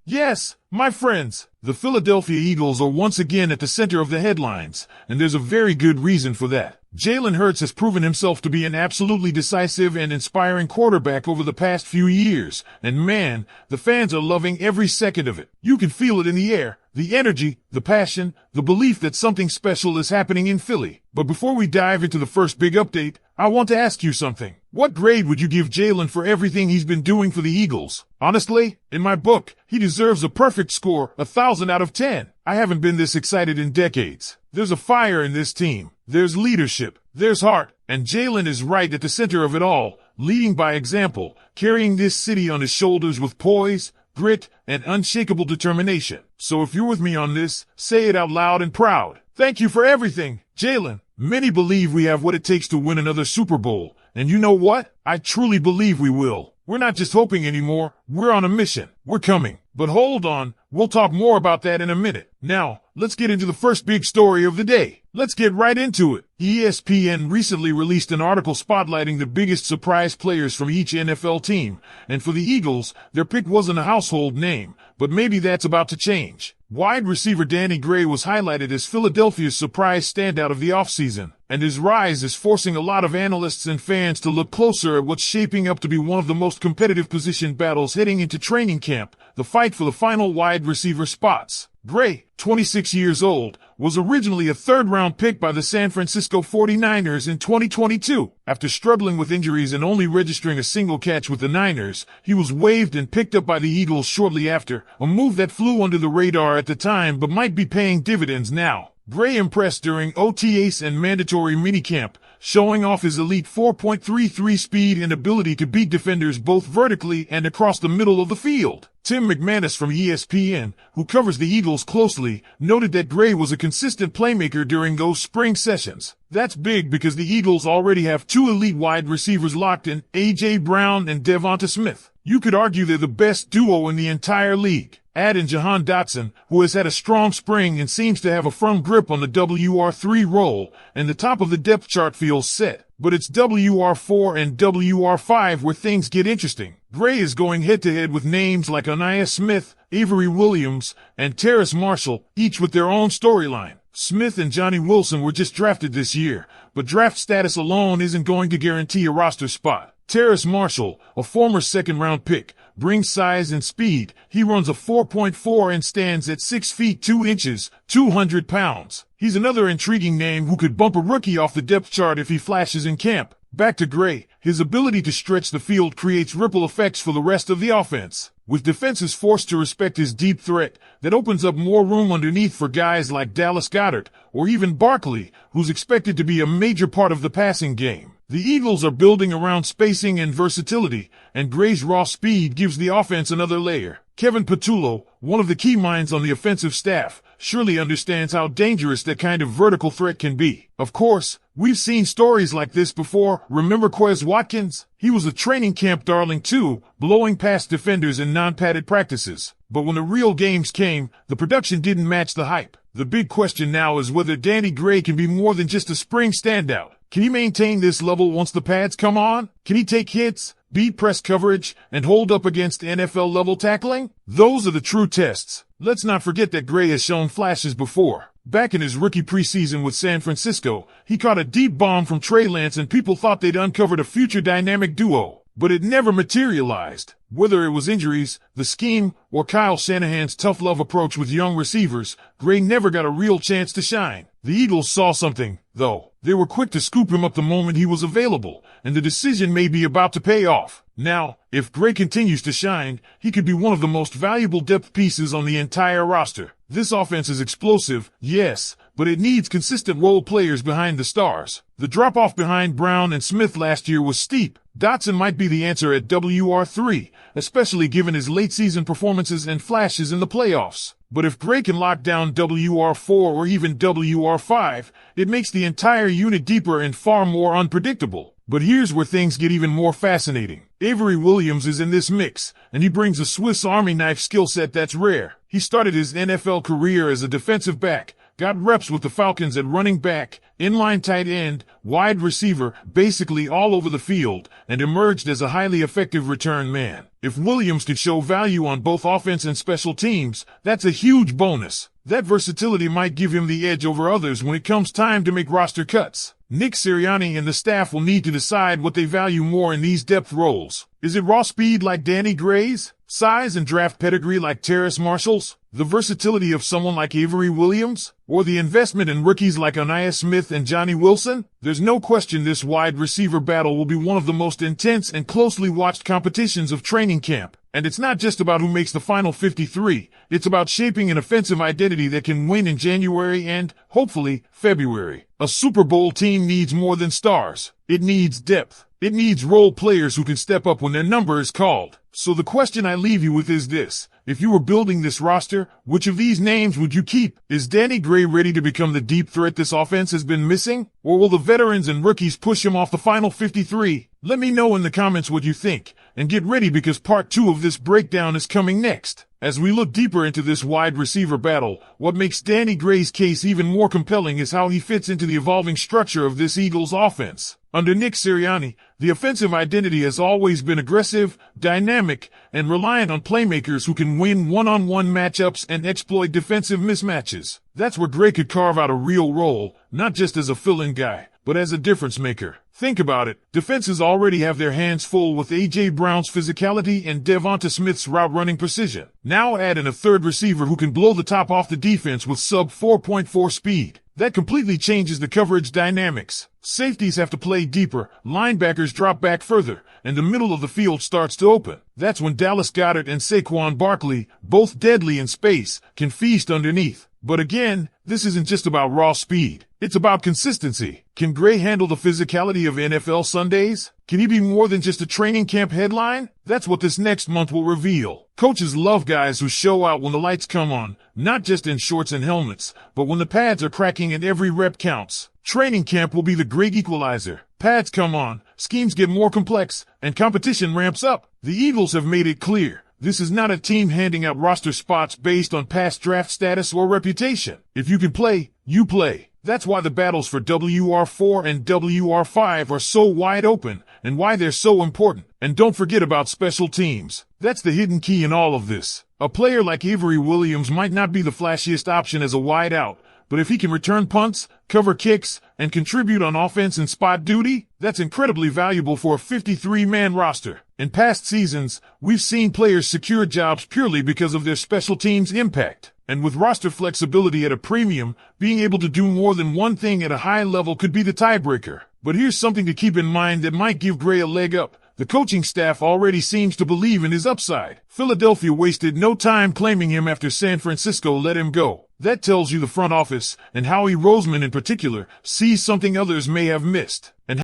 Yes, my friends, the Philadelphia Eagles are once again at the center of the headlines, and there's a very good reason for that. Jalen Hurts has proven himself to be an absolutely decisive and inspiring quarterback over the past few years, and man, the fans are loving every second of it. You can feel it in the air, the energy, the passion, the belief that something special is happening in Philly. But before we dive into the first big update, I want to ask you something. What grade would you give Jalen for everything he's been doing for the Eagles? Honestly, in my book, he deserves a perfect score, 1,000 out of 10. I haven't been this excited in decades. There's a fire in this team. There's leadership. There's heart. And Jalen is right at the center of it all, leading by example, carrying this city on his shoulders with poise, grit, and unshakable determination. So if you're with me on this, say it out loud and proud. Thank you for everything, Jalen. Many believe we have what it takes to win another Super Bowl. And you know what? I truly believe we will. We're not just hoping anymore. We're on a mission. We're coming. But hold on. We'll talk more about that in a minute. Now, let's get into the first big story of the day. Let's get right into it. ESPN recently released an article spotlighting the biggest surprise players from each NFL team. And for the Eagles, their pick wasn't a household name, but maybe that's about to change. Wide receiver Danny Gray was highlighted as Philadelphia's surprise standout of the offseason, and his rise is forcing a lot of analysts and fans to look closer at what's shaping up to be one of the most competitive position battles heading into training camp, the fight for the final wide receiver spots. Gray, 26 years old, was originally a third-round pick by the San Francisco 49ers in 2022. After struggling with injuries and only registering a single catch with the Niners, he was waived and picked up by the Eagles shortly after, a move that flew under the radar at the time but might be paying dividends now. Gray impressed during OTAs and mandatory minicamp, showing off his elite 4.33 speed and ability to beat defenders both vertically and across the middle of the field. Tim McManus from ESPN, who covers the Eagles closely, noted that Gray was a consistent playmaker during those spring sessions. That's big because the Eagles already have two elite wide receivers locked in, A.J. Brown and DeVonta Smith. You could argue they're the best duo in the entire league. Add in Jahan Dotson, who has had a strong spring and seems to have a firm grip on the WR3 role, and the top of the depth chart feels set. But it's WR4 and WR5 where things get interesting. Gray is going head-to-head with names like Anaya Smith, Avery Williams, and Terrace Marshall, each with their own storyline. Smith and Johnny Wilson were just drafted this year, but draft status alone isn't going to guarantee a roster spot. Terrace Marshall, a former second-round pick, brings size and speed. He runs a 4.4 and stands at 6 feet 2 inches, 200 pounds. He's another intriguing name who could bump a rookie off the depth chart if he flashes in camp. Back to Gray, his ability to stretch the field creates ripple effects for the rest of the offense. With defenses forced to respect his deep threat, that opens up more room underneath for guys like Dallas Goedert or even Barkley, who's expected to be a major part of the passing game. The Eagles are building around spacing and versatility, and Gray's raw speed gives the offense another layer. Kevin Patullo, one of the key minds on the offensive staff, surely understands how dangerous that kind of vertical threat can be. Of course, we've seen stories like this before. Remember Quez Watkins? He was a training camp darling too, blowing past defenders in non-padded practices. But when the real games came, the production didn't match the hype. The big question now is whether Danny Gray can be more than just a spring standout. Can he maintain this level once the pads come on? Can he take hits, beat press coverage, and hold up against NFL-level tackling? Those are the true tests. Let's not forget that Gray has shown flashes before. Back in his rookie preseason with San Francisco, he caught a deep bomb from Trey Lance and people thought they'd uncovered a future dynamic duo. But it never materialized. Whether it was injuries, the scheme, or Kyle Shanahan's tough love approach with young receivers, Gray never got a real chance to shine. The Eagles saw something, though. They were quick to scoop him up the moment he was available, and the decision may be about to pay off. Now, if Gray continues to shine, he could be one of the most valuable depth pieces on the entire roster. This offense is explosive, yes, but it needs consistent role players behind the stars. The drop-off behind Brown and Smith last year was steep. Dotson might be the answer at WR3, especially given his late-season performances and flashes in the playoffs. But if Gray can lock down WR4 or even WR5, it makes the entire unit deeper and far more unpredictable. But here's where things get even more fascinating. Avery Williams is in this mix, and he brings a Swiss Army knife skill set that's rare. He started his NFL career as a defensive back, got reps with the Falcons at running back, inline tight end, wide receiver, basically all over the field, and emerged as a highly effective return man. If Williams could show value on both offense and special teams, that's a huge bonus. That versatility might give him the edge over others when it comes time to make roster cuts. Nick Sirianni and the staff will need to decide what they value more in these depth roles. Is it raw speed like Danny Gray's? Size and draft pedigree like Terrace Marshall's? The versatility of someone like Avery Williams? Or the investment in rookies like Onaiah Smith and Johnny Wilson? There's no question this wide receiver battle will be one of the most intense and closely watched competitions of training camp. And it's not just about who makes the final 53, it's about shaping an offensive identity that can win in January and, hopefully, February. A Super Bowl team needs more than stars. It needs depth. It needs role players who can step up when their number is called. So the question I leave you with is this. If you were building this roster, which of these names would you keep? Is Danny Gray ready to become the deep threat this offense has been missing? Or will the veterans and rookies push him off the final 53? Let me know in the comments what you think. And get ready because part 2 of this breakdown is coming next. As we look deeper into this wide receiver battle, what makes Danny Gray's case even more compelling is how he fits into the evolving structure of this Eagles offense. Under Nick Sirianni, the offensive identity has always been aggressive, dynamic, and reliant on playmakers who can win one-on-one matchups and exploit defensive mismatches. That's where Gray could carve out a real role, not just as a fill-in guy, but as a difference maker. Think about it. Defenses already have their hands full with A.J. Brown's physicality and DeVonta Smith's route-running precision. Now add in a third receiver who can blow the top off the defense with sub 4.4 speed. That completely changes the coverage dynamics. Safeties have to play deeper, linebackers drop back further, and the middle of the field starts to open. That's when Dallas Goedert and Saquon Barkley, both deadly in space, can feast underneath. But again, this isn't just about raw speed. It's about consistency. Can Gray handle the physicality of NFL Sundays? Can he be more than just a training camp headline? That's what this next month will reveal. Coaches love guys who show out when the lights come on, not just in shorts and helmets, but when the pads are cracking and every rep counts. Training camp will be the great equalizer. Pads come on, schemes get more complex, and competition ramps up. The Eagles have made it clear. This is not a team handing out roster spots based on past draft status or reputation. If you can play, you play. That's why the battles for WR4 and WR5 are so wide open, and why they're so important. And don't forget about special teams. That's the hidden key in all of this. A player like Avery Williams might not be the flashiest option as a wide out, but if he can return punts, cover kicks, and contribute on offense and spot duty, that's incredibly valuable for a 53-man roster. In past seasons, we've seen players secure jobs purely because of their special teams impact. And with roster flexibility at a premium, being able to do more than one thing at a high level could be the tiebreaker. But here's something to keep in mind that might give Gray a leg up. The coaching staff already seems to believe in his upside. Philadelphia wasted no time claiming him after San Francisco let him go. That tells you the front office, and Howie Roseman in particular, sees something others may have missed. And